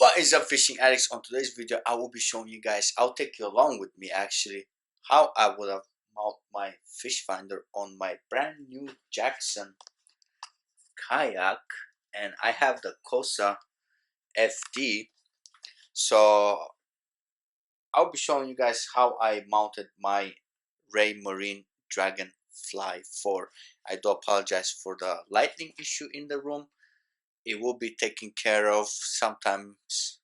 What is up, fishing addicts? On today's video I will be showing you guys, I'll take you along with me actually, how I would have mount my fish finder on my brand new Jakcon kayak. And I have the Coosa FD. So I'll be showing you guys how I mounted my Raymarine Dragonfly 4. I do apologize for the lighting issue in the room. It will be taken care of sometimes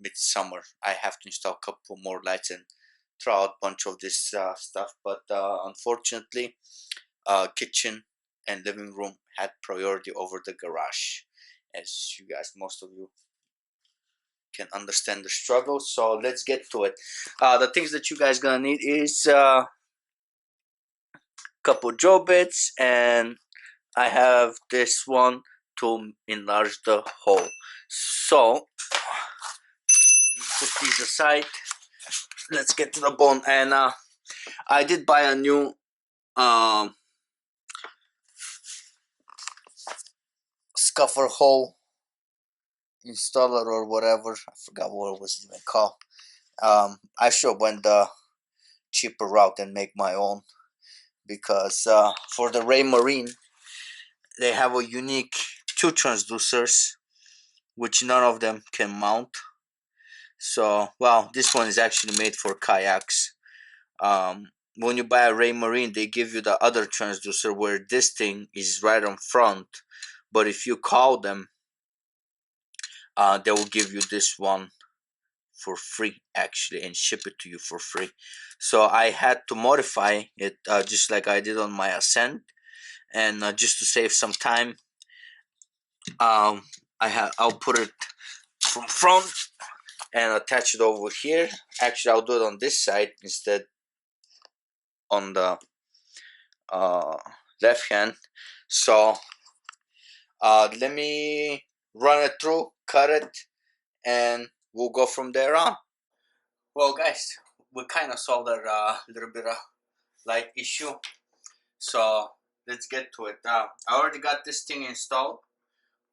midsummer. I have to install a couple more lights and throw out a bunch of this stuff, but unfortunately kitchen and living room had priority over the garage, as you guys, most of you can understand the struggle. So let's get to it. The things that you guys gonna need is couple drill bits, and I have this one to enlarge the hole. So put these aside, let's get to the bone. And I did buy a new scuffer hole installer or whatever. I forgot what it was even called. I should went the cheaper route and make my own, because for the Raymarine they have a unique two transducers which none of them can mount. So, well, this one is actually made for kayaks. When you buy a Raymarine, they give you the other transducer where this thing is right on front, but if you call them, they will give you this one for free actually, and ship it to you for free. So I had to modify it just like I did on my Ascent, and just to save some time, I'll put it from front and attach it over here. Actually, I'll do it on this side instead, on the left hand. So let me run it through, cut it, and we'll go from there on. Well guys, we kind of solved our little bit of light issue, so let's get to it. I already got this thing installed.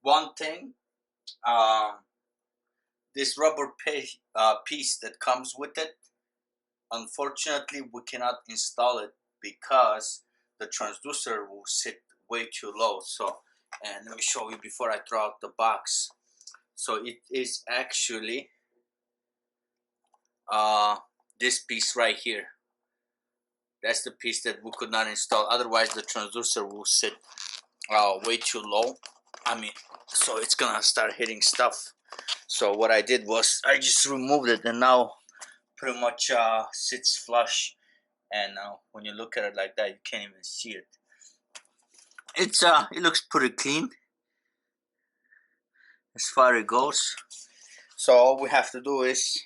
One thing, this rubber piece that comes with it, unfortunately we cannot install it because the transducer will sit way too low. So, and let me show you before I throw out the box. So it is actually this piece right here. That's the piece that we could not install, otherwise the transducer will sit way too low. I mean, so it's gonna start hitting stuff. So what I did was I just removed it, and now pretty much sits flush. And when you look at it like that, you can't even see it. It looks pretty clean as far as it goes. So all we have to do is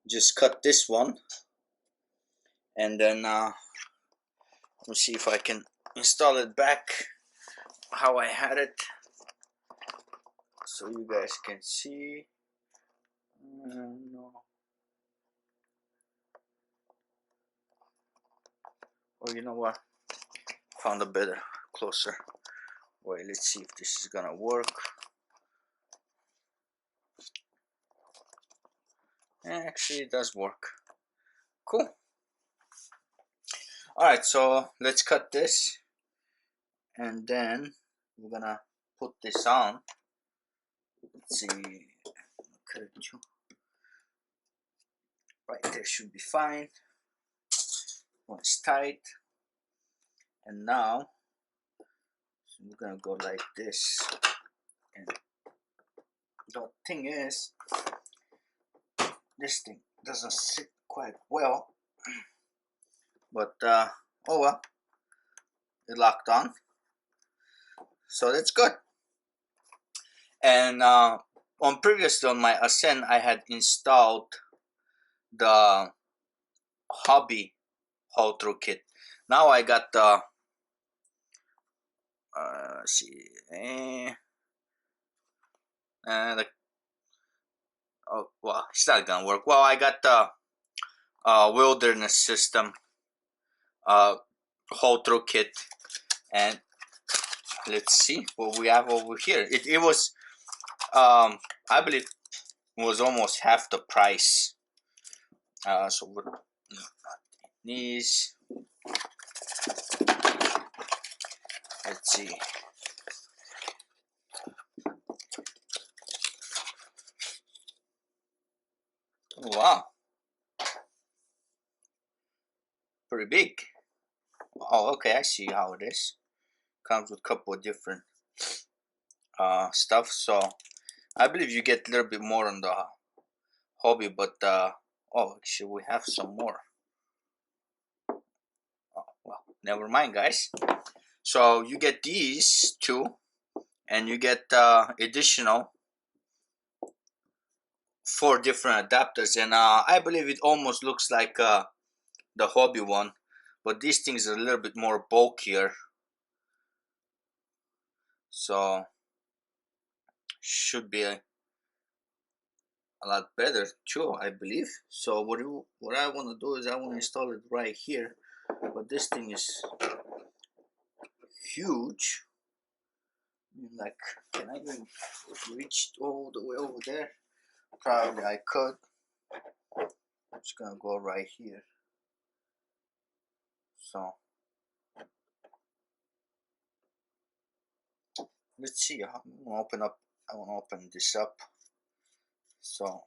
just cut this one, and then let me see if I can install it back how I had it, so you guys can see. No. Or you know what? Found a better, closer way. Let's see if this is gonna work. Actually, it does work. Cool. Alright, so let's cut this, and then we're gonna put this on. Let's see. Cut it too. Right there should be fine. It's tight. And now we're gonna go like this. And the thing is, this thing doesn't sit quite well, but oh well, it locked on, so that's good. And previously on my Ascent, I had installed the hobby hole through kit. Now I got the oh well, it's not gonna work. Well, I got the wilderness system hole through kit, and let's see what we have over here. It was I believe it was almost half the price. So with these, let's see. Wow, pretty big. Oh, okay, I see how it is. Comes with a couple of different stuff. So I believe you get a little bit more on the hobby, but oh, actually we have some more. Oh, well, never mind, guys. So you get these two, and you get additional 4 different adapters, and I believe it almost looks like the hobby one, but these things are a little bit more bulkier, so should be a lot better too, I believe. So what I want to do is I want to install it right here, but this thing is huge. Like, can I even reach all the way over there? Probably I could. I'm just gonna go right here. So let's see. I want to open this up. So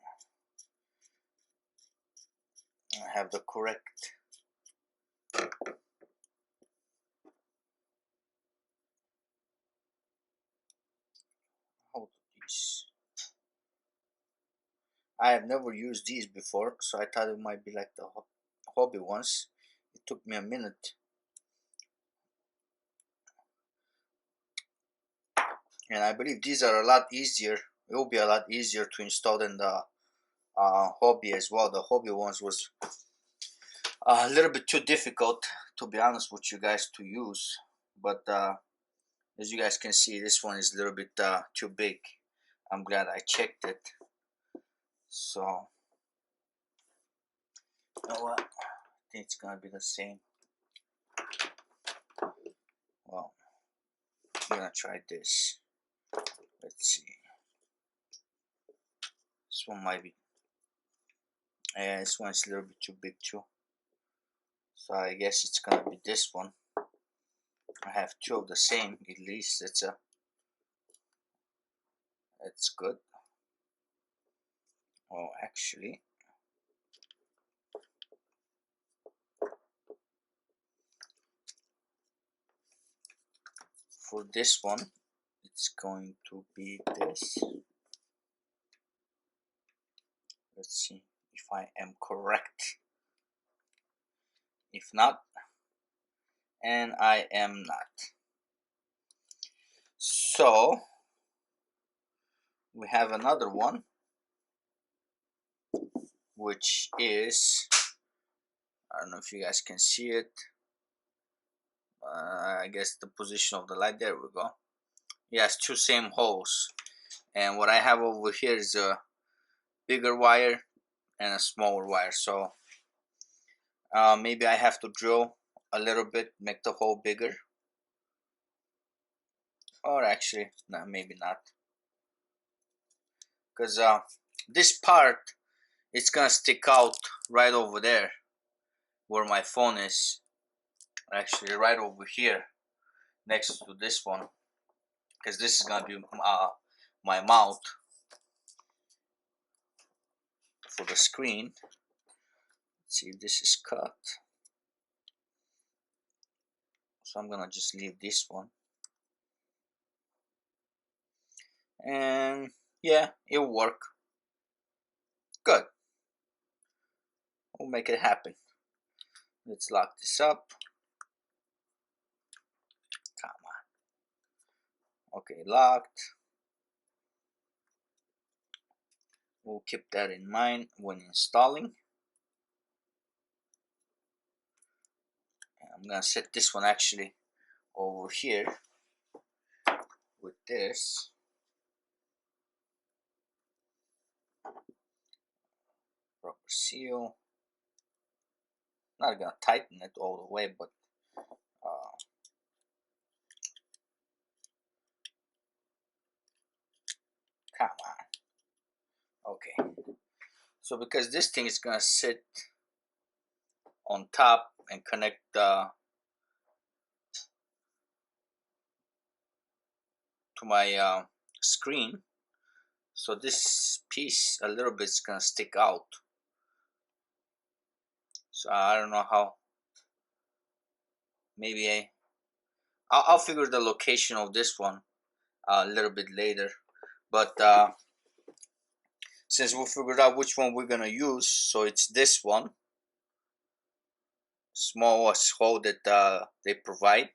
I have the correct. Hold these. I have never used these before, so I thought it might be like the hobby ones. It took me a minute, and I believe these are a lot easier. It will be a lot easier to install than the hobby as well. The hobby ones was a little bit too difficult, to be honest with you guys, to use. But as you guys can see, this one is a little bit too big. I'm glad I checked it. So you know what? I think it's gonna be the same. Well, I'm gonna try this. Let's see. This one might be. Yeah, this one's a little bit too big too. So I guess it's gonna be this one. I have 2 of the same. At least it's good. Oh, actually, for this one, it's going to be this. Let's see if I am correct. If not, and I am not. So we have another one, which is, I don't know if you guys can see it. I guess the position of the light, there we go. Yes, 2 same holes, and what I have over here is a bigger wire and a smaller wire. So maybe I have to drill a little bit, make the hole bigger, or actually no, maybe not, because this part, it's gonna stick out right over there where my phone is, actually right over here next to this one, because this is gonna be my mount for the screen. Let's see if this is cut. So I'm gonna just leave this one, and yeah, it'll work. Good. We'll make it happen. Let's lock this up. Come on. Okay, locked. We'll keep that in mind when installing. I'm gonna set this one actually over here with this. Rubber seal. Not gonna tighten it all the way, but Come on. Okay. So because this thing is gonna sit on top and connect to my screen, so this piece a little bit is gonna stick out. So I don't know how. Maybe I'll figure the location of this one a little bit later. But since we figured out which one we're gonna use, so it's this one, smallest hole that they provide,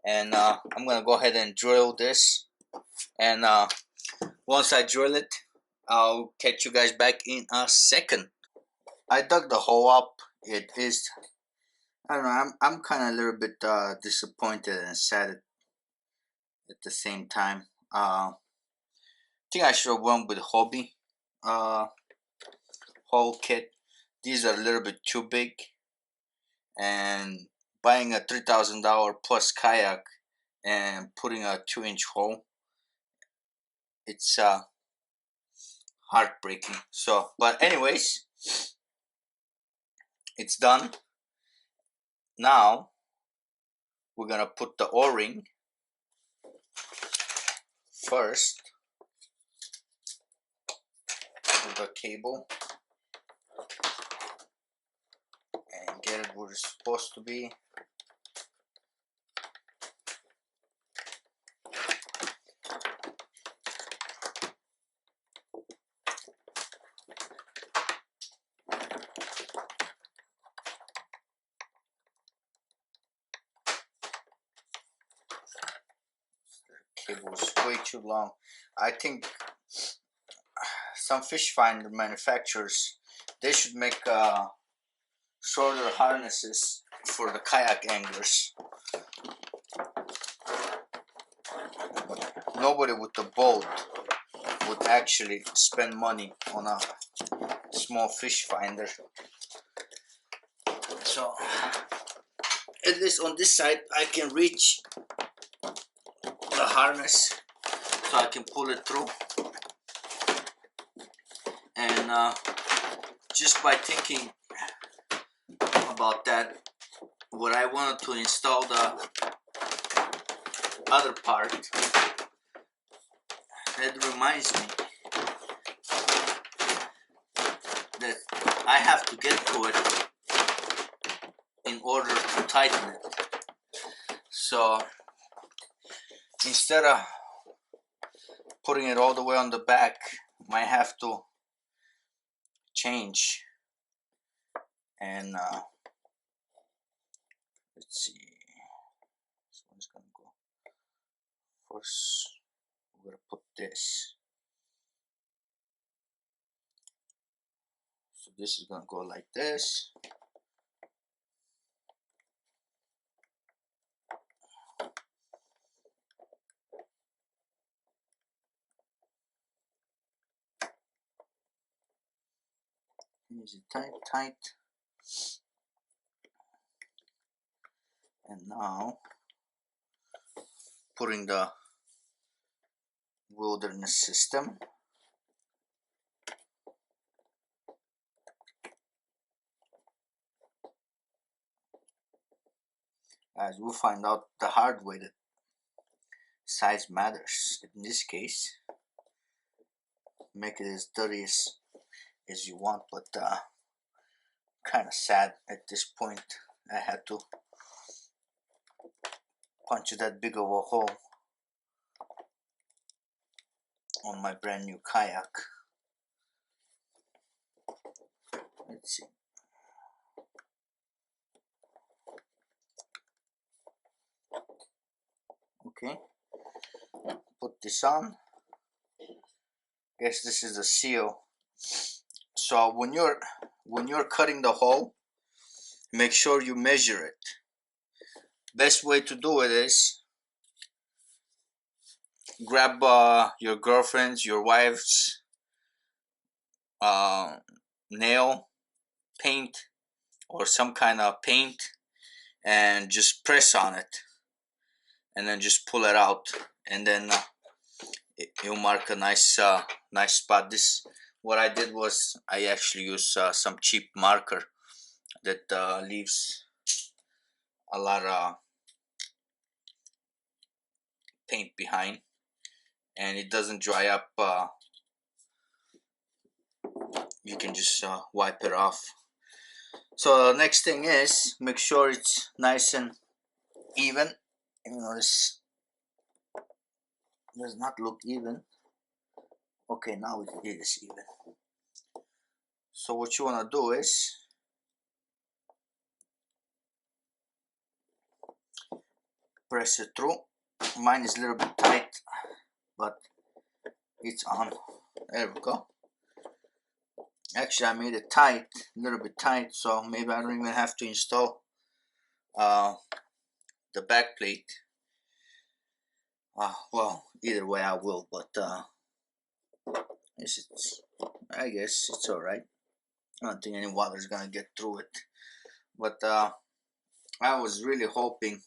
and I'm gonna go ahead and drill this. And once I drill it, I'll catch you guys back in a second. I dug the hole up. It is, I don't know, I'm kind of a little bit disappointed and sad at the same time. I think I should have went with Hobby hole kit. These are a little bit too big, and buying a $3,000 plus kayak and putting a 2-inch hole, it's heartbreaking. So, but anyways, it's done. Now we're gonna put the O-ring first with the cable and get it where it's supposed to be. The cable is way too long. I think some fish finder manufacturers, they should make shorter harnesses for the kayak anglers. Nobody with the boat would actually spend money on a small fish finder. So at least on this side I can reach the harness so I can pull it through. And just by thinking about that, what I wanted to install the other part, that reminds me that I have to get to it in order to tighten it. So instead of putting it all the way on the back, might have to change. And let's see, this one's gonna go first. We're gonna put this, so this is gonna go like this. Is it tight? And now putting the wilderness system. As we'll find out the hard way that size matters. In this case, make it as dirty as you want, but kind of sad at this point I had to punch that big of a hole on my brand new kayak. Let's see. Okay, put this on. Guess this is the seal. So when you're cutting the hole, make sure you measure it. Best way to do it is grab your girlfriend's, your wife's nail paint or some kind of paint, and just press on it, and then just pull it out. And then it'll mark a nice spot. This, what I did was I actually used some cheap marker that leaves a lot of paint behind, and it doesn't dry up. You can just wipe it off. So the next thing is make sure it's nice and even. You know, this does not look even. Okay, now it is even. So what you want to do is press it through. Mine is a little bit tight, but it's on. There we go. Actually, I made it tight, a little bit tight, so maybe I don't even have to install the back plate. Well, either way I will, but I guess it's alright. I don't think any water is gonna get through it. But I was really hoping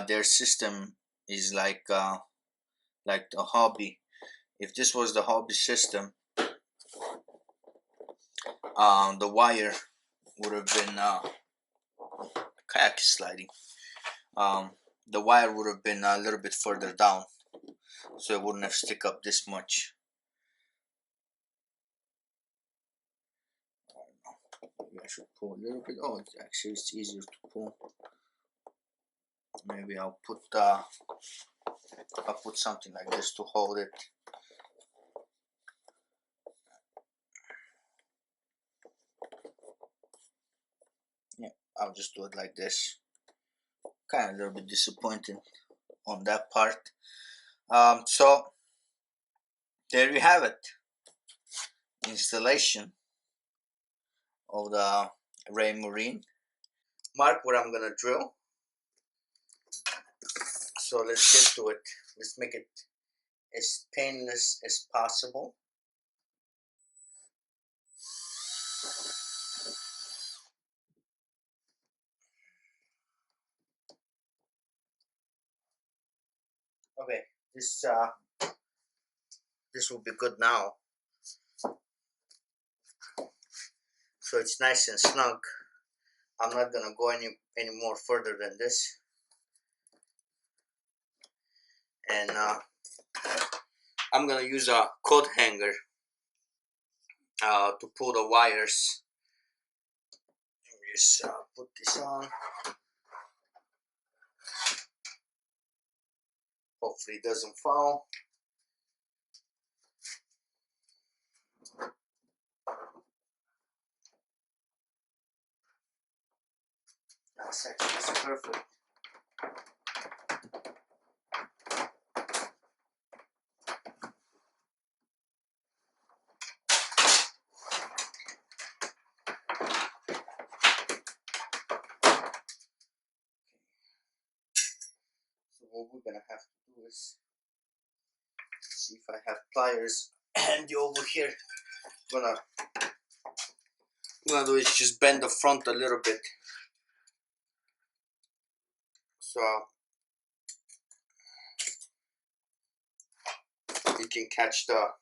their system is like the hobby. If this was the hobby system, the wire would have been kayak sliding. The wire would have been a little bit further down, so it wouldn't have stick up this much. Maybe I should pull a little bit. Oh, it's easier to pull. Maybe I'll put something like this to hold it. Yeah, I'll just do it like this. Kind of a little bit disappointing on that part. So there you have it. Installation of the Raymarine. Mark where I'm gonna drill. So let's get to it. Let's make it as painless as possible. Okay, this will be good now. So it's nice and snug. I'm not gonna go any more further than this. And I'm gonna use a coat hanger to pull the wires. Just put this on. Hopefully it doesn't fall. That's actually perfect. So what we're gonna have to do is see if I have pliers handy over here. What I'm gonna do is just bend the front a little bit, so it can catch the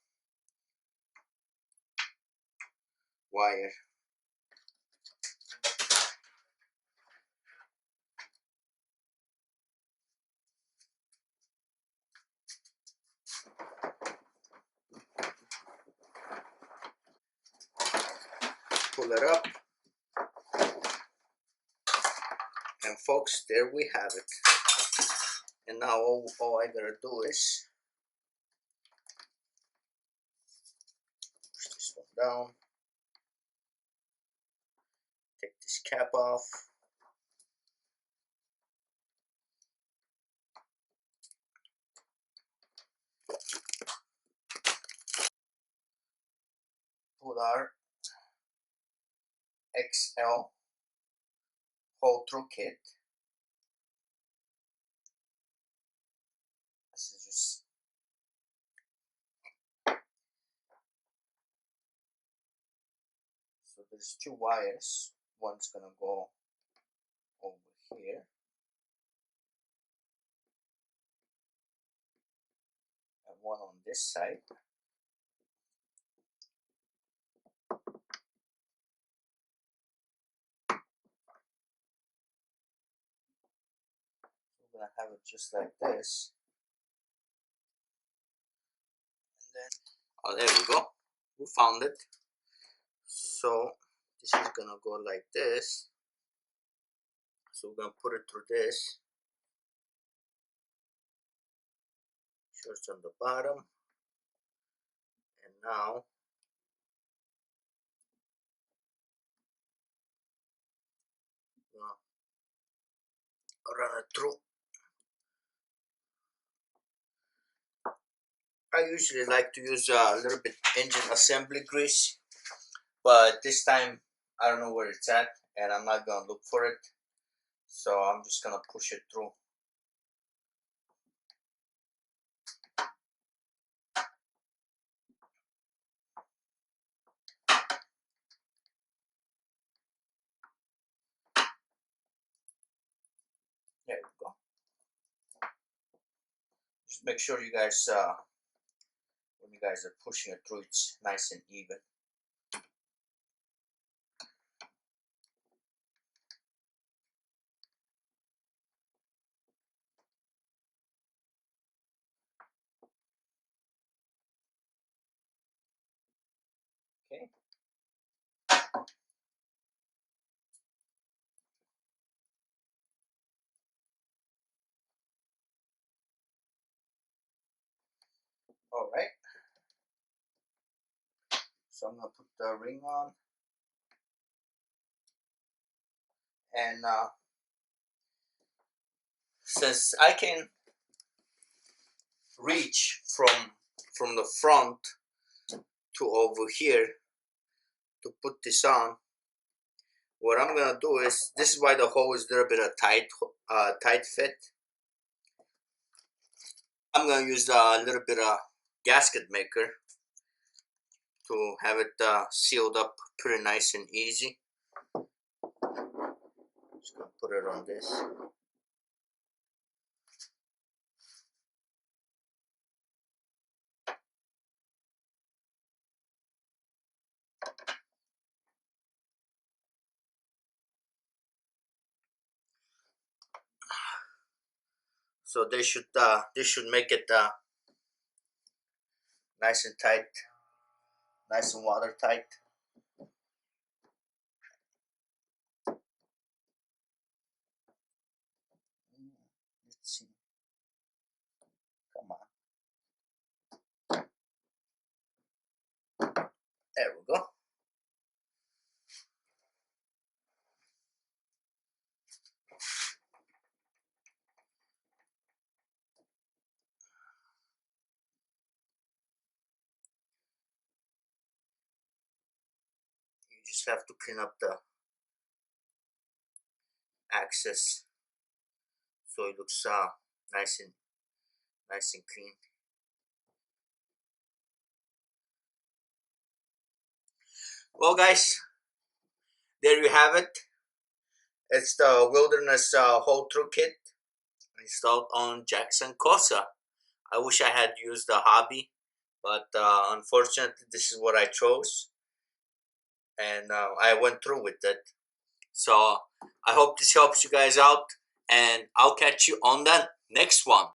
wire. Pull it up, and folks, there we have it. And now all I gotta do is push this one down, take this cap off, put our XL hole through kit. This is just so there's two wires. One's gonna go over here, one on this side. We're gonna have it just like this. And then, oh, there we go. We found it. So this is gonna go like this. So we're gonna put it through this. Shorts on the bottom. And now run it through. I usually like to use a little bit engine assembly grease, but this time I don't know where it's at and I'm not gonna look for it, so I'm just gonna push it through. There we go. Just make sure you guys when you guys are pushing it through, it's nice and even. Okay. All right. So I'm gonna put the ring on, and since I can reach from the front to over here to put this on, what I'm gonna do is, this is why the hole is a little bit of tight fit. I'm gonna use a little bit of gasket maker to have it sealed up pretty nice and easy. Just gonna put it on this. So this should make it nice and tight, nice and watertight. Let's see. Come on. There we go. You just have to clean up the access so it looks nice and clean. Well, guys, there you have it. It's the Wilderness hole through kit installed on Jakcon Coosa. I wish I had used the hobby, but unfortunately, this is what I chose, and I went through with it. So I hope this helps you guys out, and I'll catch you on the next one.